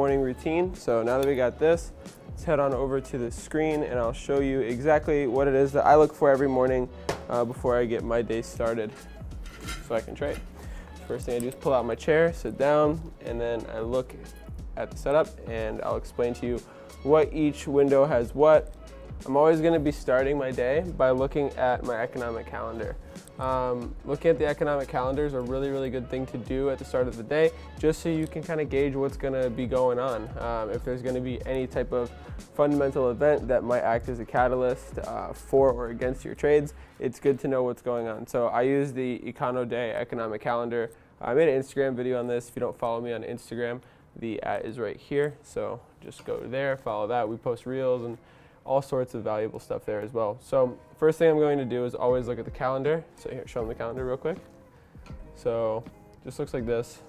Morning routine. So now that we got this, let's head on over to the screen and I'll show you exactly what it is that I look for every morning before I get my day started so I can trade. First thing I do is pull out my chair, sit down, and then I look at the setup and I'll explain to you what each window has what. I'm always going to be starting my day by looking at my economic calendar. Looking at the economic calendar is a really good thing to do at the start of the day, just so you can kind of gauge what's going to be going on. If there's going to be any type of fundamental event that might act as a catalyst for or against your trades, it's good to know what's going on. So I use the Econo-Day economic calendar. I made an Instagram video on this. If you don't follow me on Instagram, the @ is right here. So just go there, follow that. We post reels and all sorts of valuable stuff there as well. So first thing I'm going to do is always look at the calendar. So here, show them the calendar real quick. So just looks like this.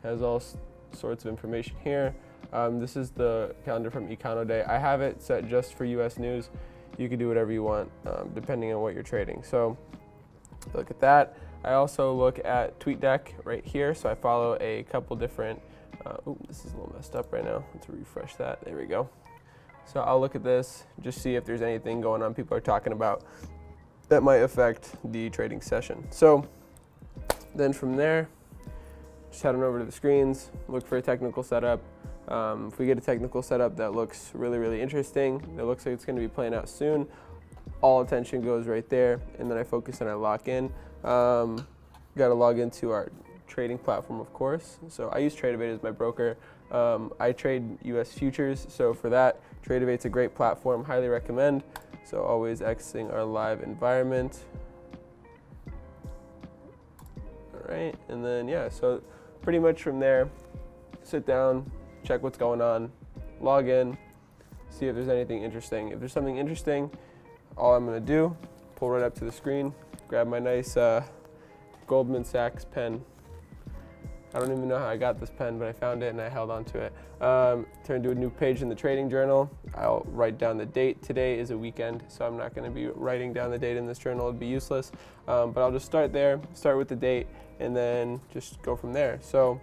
Has all sorts of information here. This is the calendar from Econo-Day. I have it set just for US news. You can do whatever you want depending on what you're trading. So look at that. I also look at TweetDeck right here. So I follow a couple different, this is a little messed up right now. Let's refresh that. There we go. So I'll look at this, just see if there's anything going on people are talking about that might affect the trading session. So then from there, just head on over to the screens, look for a technical setup. If we get a technical setup that looks really interesting, that looks like it's going to be playing out soon, all attention goes right there, and then I focus and I lock in. Got to log into our trading platform, of course. So I use Tradovate as my broker. I trade US futures, so for that, Tradovate's a great platform, highly recommend. So always exiting our live environment. All right, and then yeah, so pretty much from there, sit down, check what's going on, log in, see if there's anything interesting. If there's something interesting, all I'm gonna do, pull right up to the screen, grab my nice Goldman Sachs pen. I don't even know how I got this pen, but I found it and I held on to it. Turn to a new page in the trading journal. I'll write down the date. Today is a weekend, so I'm not going to be writing down the date in this journal. It'd be useless. But I'll just start there, start with the date, and then just go from there. So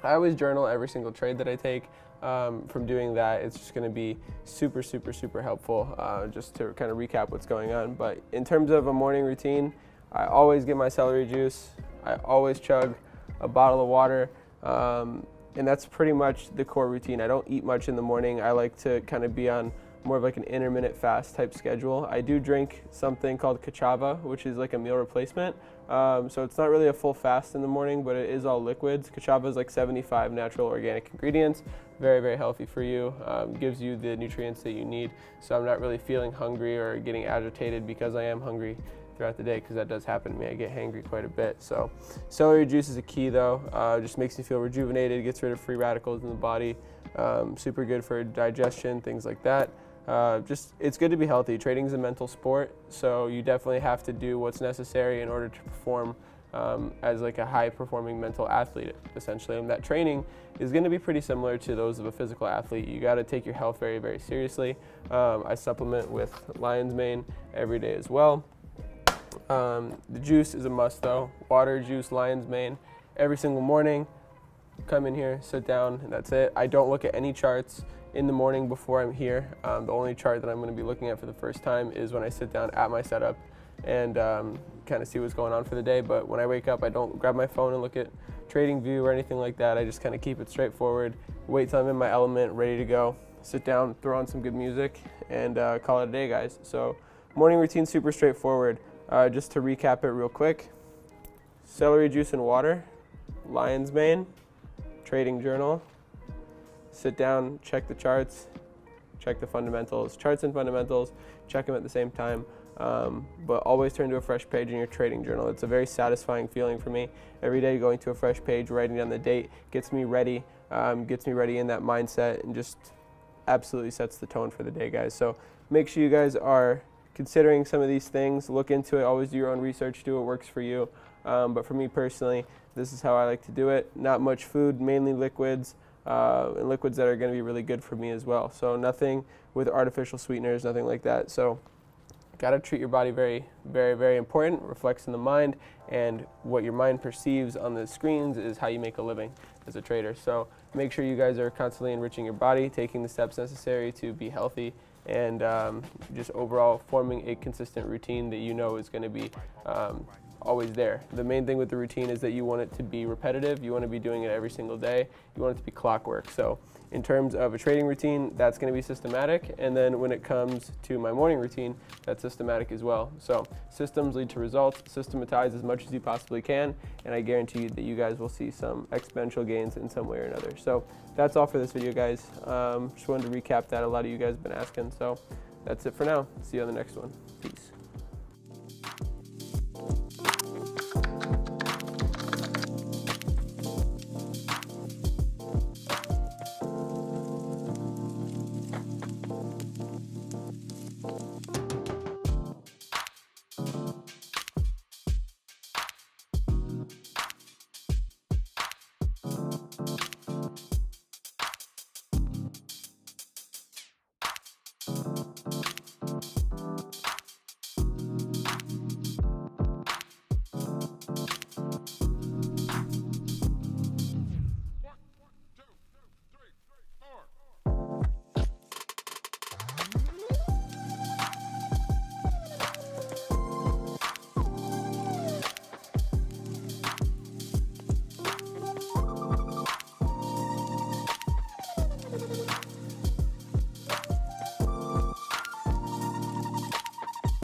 I always journal every single trade that I take. From doing that, it's just going to be super helpful, just to kind of recap what's going on. But in terms of a morning routine, I always get my celery juice. I always chug a bottle of water, and that's pretty much the core routine. I don't eat much in the morning. I like to kind of be on more of like an intermittent fast type schedule. I do drink something called Ka'Chava, which is like a meal replacement. So it's not really a full fast in the morning, but it is all liquids. Ka'Chava is like 75 natural organic ingredients, very healthy for you, gives you the nutrients that you need. So I'm not really feeling hungry or getting agitated because I am hungry throughout the day, because that does happen to me. I get hangry quite a bit. So celery juice is a key though. Just makes you feel rejuvenated, gets rid of free radicals in the body. Super good for digestion, things like that. It's good to be healthy. Trading is a mental sport, so you definitely have to do what's necessary in order to perform as like a high-performing mental athlete, essentially. And that training is going to be pretty similar to those of a physical athlete. You got to take your health very seriously. I supplement with lion's mane every day as well. The juice is a must though. Water, juice, lion's mane every single morning. Come in here, sit down, and that's it. I don't look at any charts in the morning before I'm here. The only chart that I'm going to be looking at for the first time is when I sit down at my setup and kind of see what's going on for the day. But when I wake up, I don't grab my phone and look at TradingView or anything like that. I just kind of keep it straightforward, wait till I'm in my element, ready to go, sit down, throw on some good music, and call it a day, guys. So morning routine, super straightforward. Just to recap it real quick: celery juice and water, lion's mane, trading journal, sit down, check the charts, check the fundamentals, charts and fundamentals, check them at the same time, but always turn to a fresh page in your trading journal. It's a very satisfying feeling for me. Every day going to a fresh page, writing down the date, gets me ready in that mindset, and just absolutely sets the tone for the day, guys. So make sure you guys are considering some of these things. Look into it. Always do your own research. Do what works for you. But for me personally, this is how I like to do it. Not much food, mainly liquids, and liquids that are going to be really good for me as well. So nothing with artificial sweeteners, nothing like that. So got to treat your body very important. Reflects in the mind, and what your mind perceives on the screens is how you make a living. as a trader. So make sure you guys are constantly enriching your body, taking the steps necessary to be healthy, and just overall forming a consistent routine that you know is going to be always there. The main thing with the routine is that you want it to be repetitive. You want to be doing it every single day. You want it to be clockwork. So in terms of a trading routine, that's going to be systematic. And then when it comes to my morning routine, that's systematic as well. So systems lead to results. Systematize as much as you possibly can, and I guarantee you that you guys will see some exponential gains in some way or another. So that's all for this video, guys. Just wanted to recap that. A lot of you guys have been asking. So that's it for now. See you on the next one. Peace.